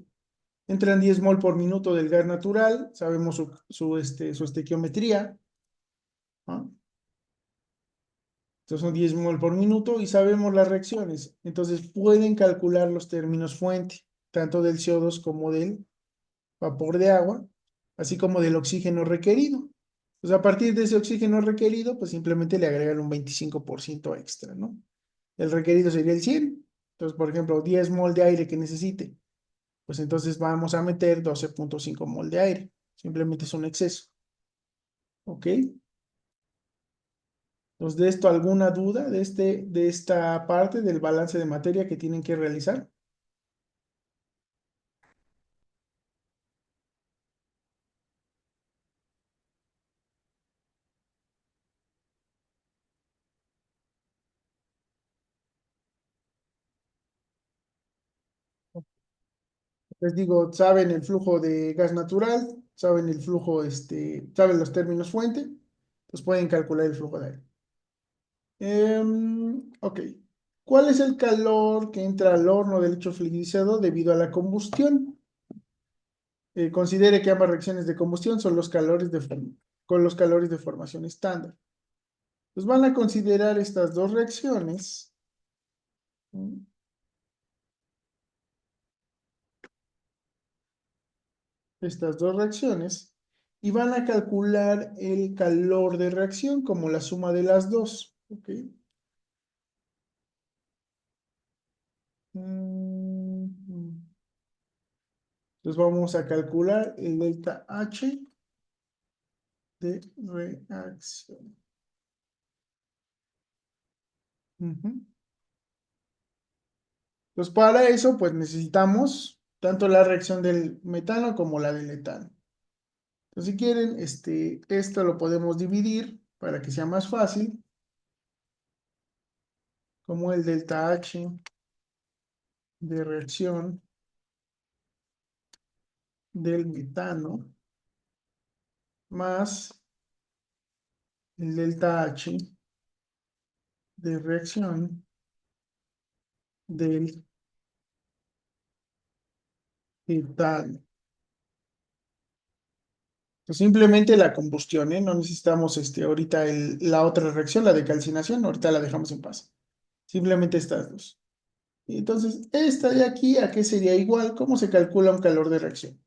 Entran 10 mol por minuto del gas natural, sabemos su estequiometría, ¿no? Entonces son 10 mol por minuto y sabemos las reacciones. Entonces pueden calcular los términos fuente, tanto del CO2 como del vapor de agua, así como del oxígeno requerido. Pues a partir de ese oxígeno requerido, pues simplemente le agregan un 25% extra, ¿no? El requerido sería el 100. Entonces, por ejemplo, 10 mol de aire que necesite, pues entonces vamos a meter 12.5 mol de aire. Simplemente es un exceso. ¿Ok? Entonces, ¿de esto alguna duda de esta parte del balance de materia que tienen que realizar? Les digo, saben el flujo de gas natural, saben el flujo, saben los términos fuente, pues pueden calcular el flujo de aire. Ok. ¿Cuál es el calor que entra al horno del lecho fluidizado debido a la combustión? Considere que ambas reacciones de combustión son con los calores de formación estándar. Pues van a considerar estas dos reacciones. ¿Mm? Estas dos reacciones y van a calcular el calor de reacción como la suma de las dos. ¿Ok? Mm. Entonces vamos a calcular el delta H de reacción. Ujú. Entonces para eso pues necesitamos tanto la reacción del metano como la del etano. Entonces si quieren, esto lo podemos dividir para que sea más fácil, como el delta H de reacción del metano más el delta H de reacción del etano. Pues simplemente la combustión, ¿eh? No necesitamos ahorita la otra reacción, la de calcinación, ahorita la dejamos en paz. Simplemente estas dos. Y entonces, esta de aquí, ¿a qué sería igual? ¿Cómo se calcula un calor de reacción?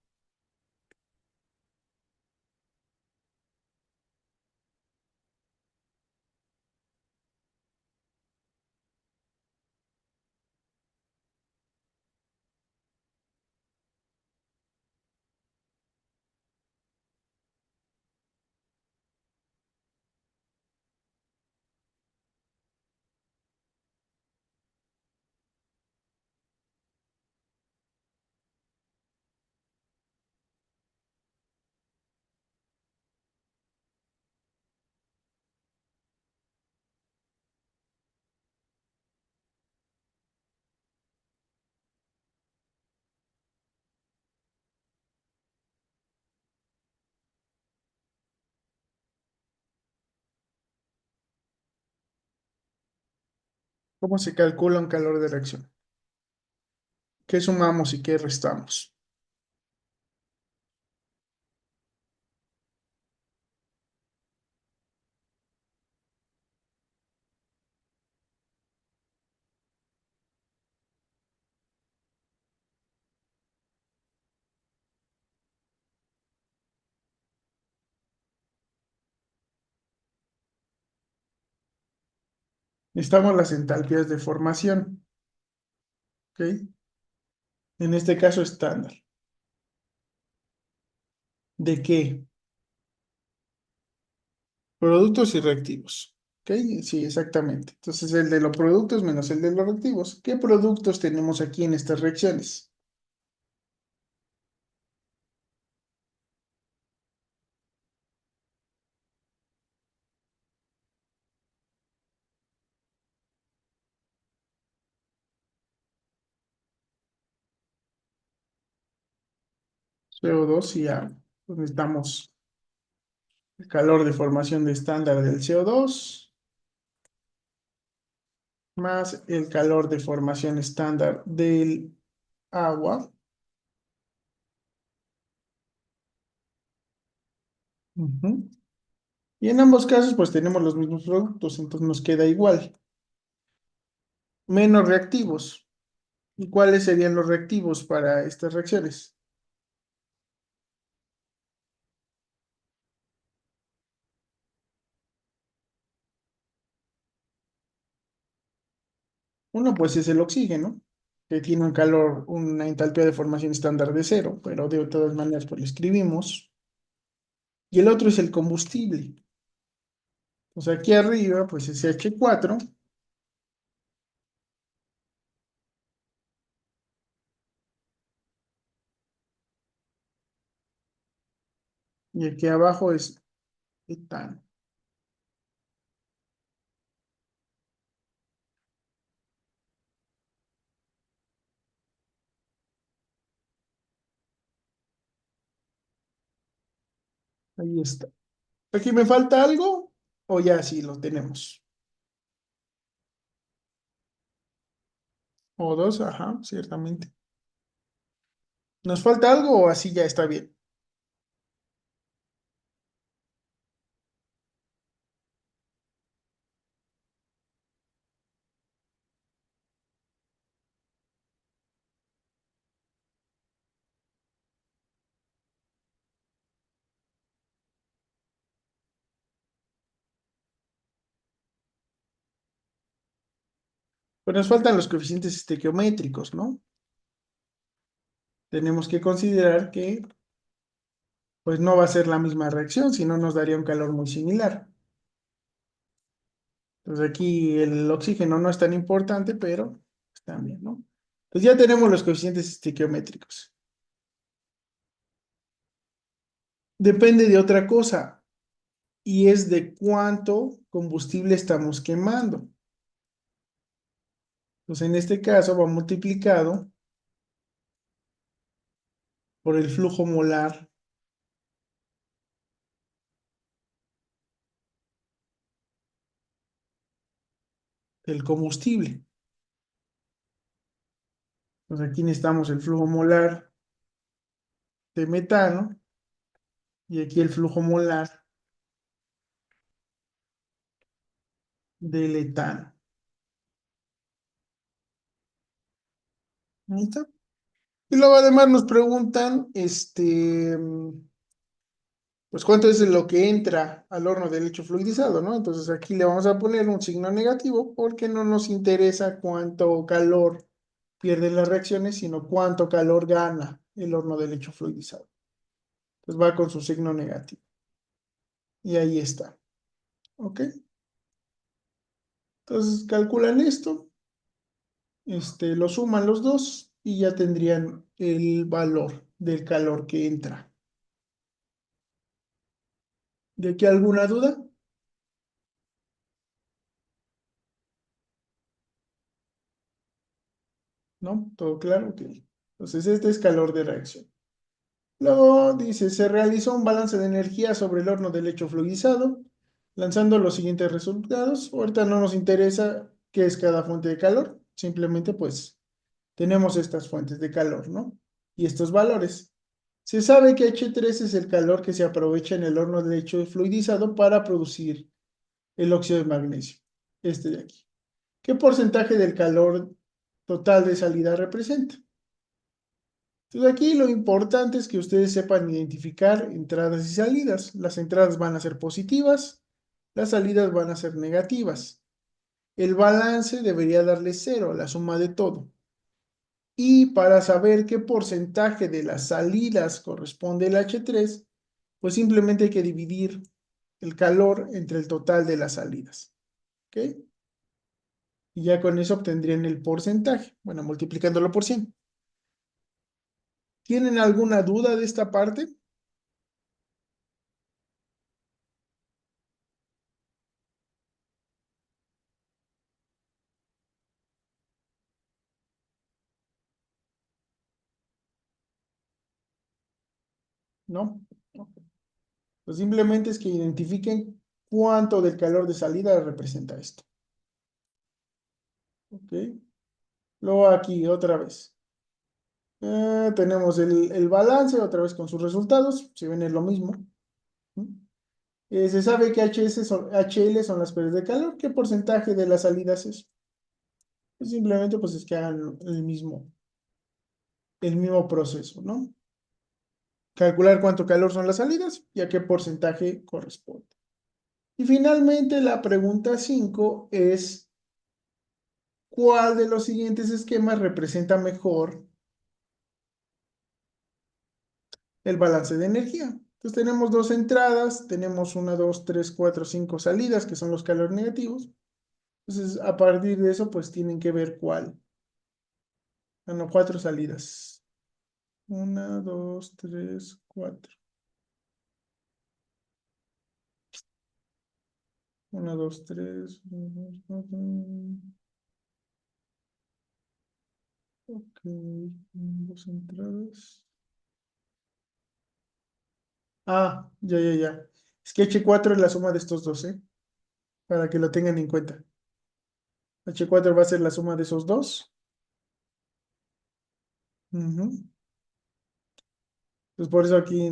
¿Cómo se calcula un calor de reacción? ¿Qué sumamos y qué restamos? Necesitamos las entalpías de formación, ¿ok? En este caso estándar. ¿De qué? Productos y reactivos. ¿Ok? Sí, exactamente. Entonces, el de los productos menos el de los reactivos. ¿Qué productos tenemos aquí en estas reacciones? CO2 y agua. Pues necesitamos el calor de formación de estándar del CO2 más el calor de formación estándar del agua. Ujú. Y en ambos casos, pues tenemos los mismos productos, entonces nos queda igual. Menos reactivos. ¿Y cuáles serían los reactivos para estas reacciones? Uno, pues es el oxígeno, que tiene un calor, una entalpía de formación estándar de cero, pero de todas maneras, pues lo escribimos. Y el otro es el combustible. Pues aquí arriba, pues es H4, y aquí abajo es etano. Ahí está. ¿Aquí me falta algo? ¿O ya sí lo tenemos? O dos, ajá, ciertamente. ¿Nos falta algo o así ya está bien? Pues nos faltan los coeficientes estequiométricos, ¿no? Tenemos que considerar que pues no va a ser la misma reacción, si no nos daría un calor muy similar. Entonces aquí el oxígeno no es tan importante, pero está bien, ¿no? Entonces ya tenemos los coeficientes estequiométricos. Depende de otra cosa, y es de cuánto combustible estamos quemando. Entonces en este caso va multiplicado por el flujo molar del combustible. Entonces aquí necesitamos el flujo molar de metano y aquí el flujo molar del etano. Ahí está. Y luego además nos preguntan, pues cuánto es lo que entra al horno de leche fluidizado, ¿no? Entonces aquí le vamos a poner un signo negativo porque no nos interesa cuánto calor pierden las reacciones, sino cuánto calor gana el horno de leche fluidizado. Entonces va con su signo negativo. Y ahí está. ¿Ok? Entonces calculan esto, lo suman los dos y ya tendrían el valor del calor que entra. ¿De aquí alguna duda? ¿No? ¿Todo claro? Ok. Entonces este es calor de reacción. Luego dice, se realizó un balance de energía sobre el horno de lecho fluidizado, lanzando los siguientes resultados. Ahorita no nos interesa qué es cada fuente de calor, simplemente pues tenemos estas fuentes de calor, ¿no? Y estos valores. Se sabe que H3 es el calor que se aprovecha en el horno de lecho fluidizado para producir el óxido de magnesio, este de aquí. ¿Qué porcentaje del calor total de salida representa? Entonces aquí lo importante es que ustedes sepan identificar entradas y salidas. Las entradas van a ser positivas, las salidas van a ser negativas. El balance debería darle cero, la suma de todo. Y para saber qué porcentaje de las salidas corresponde el H3, pues simplemente hay que dividir el calor entre el total de las salidas. ¿Ok? Y ya con eso obtendrían el porcentaje. Bueno, multiplicándolo por 100. ¿Tienen alguna duda de esta parte? ¿No? Ok. Pues simplemente es que identifiquen cuánto del calor de salida representa esto. ¿Ok? Luego aquí otra vez. Tenemos el balance otra vez con sus resultados. Si ven es lo mismo. ¿Mm? Se sabe que HL son las pérdidas de calor. ¿Qué porcentaje de las salidas es? Pues simplemente pues es que hagan el mismo proceso, ¿no? Calcular cuánto calor son las salidas y a qué porcentaje corresponde. Y finalmente la pregunta 5 es, ¿cuál de los siguientes esquemas representa mejor el balance de energía? Entonces tenemos dos entradas, tenemos una, dos, tres, cuatro, cinco salidas, que son los calores negativos. Entonces, a partir de eso, pues tienen que ver cuál. Ah, no, cuatro salidas. Una, dos, tres, cuatro. Una, dos, tres. Uno, dos, cuatro. Ok, dos entradas. Ah, ya, ya, ya. Es que H4 es la suma de estos dos, ¿eh? Para que lo tengan en cuenta. H4 va a ser la suma de esos dos. Ujú. Pues por eso aquí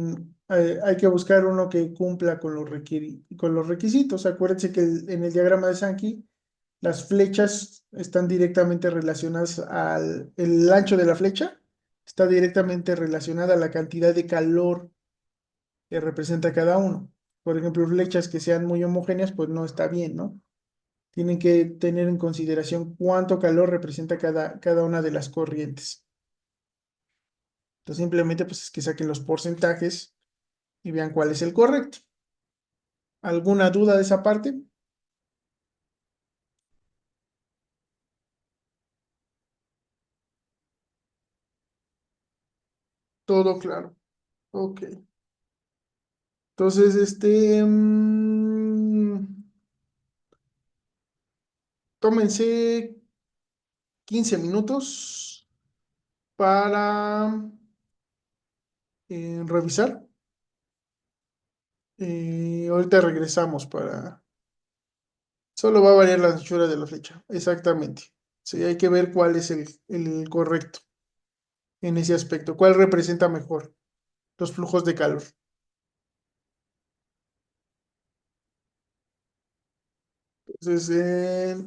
hay que buscar uno que cumpla con los requisitos. Acuérdense que en el diagrama de Sankey las flechas están directamente relacionadas el ancho de la flecha está directamente relacionada a la cantidad de calor que representa cada uno. Por ejemplo, flechas que sean muy homogéneas, pues no está bien, ¿no? Tienen que tener en consideración cuánto calor representa cada una de las corrientes. Entonces simplemente pues es que saquen los porcentajes y vean cuál es el correcto. ¿Alguna duda de esa parte? Todo claro. Ok. Entonces, tómense 15 minutos para revisar. Ahorita regresamos para... Solo va a variar la anchura de la flecha. Exactamente. Sí, hay que ver cuál es el correcto en ese aspecto. ¿Cuál representa mejor los flujos de calor? Entonces,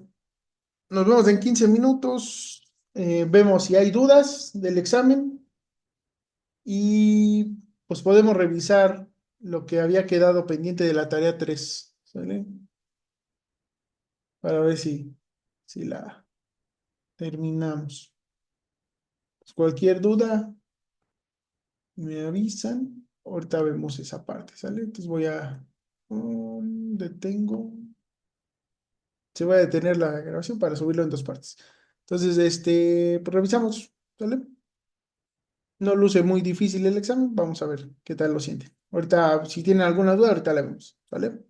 nos vemos en 15 minutos. Vemos si hay dudas del examen y pues podemos revisar lo que había quedado pendiente de la tarea 3, ¿sale? Para ver si la terminamos. Pues, cualquier duda, me avisan. Ahorita vemos esa parte, ¿sale? Entonces detengo. Se va a detener la grabación para subirlo en dos partes. Entonces, pues revisamos, ¿sale? No luce muy difícil el examen. Vamos a ver qué tal lo sienten. Ahorita, si tienen alguna duda, ahorita la vemos, ¿vale?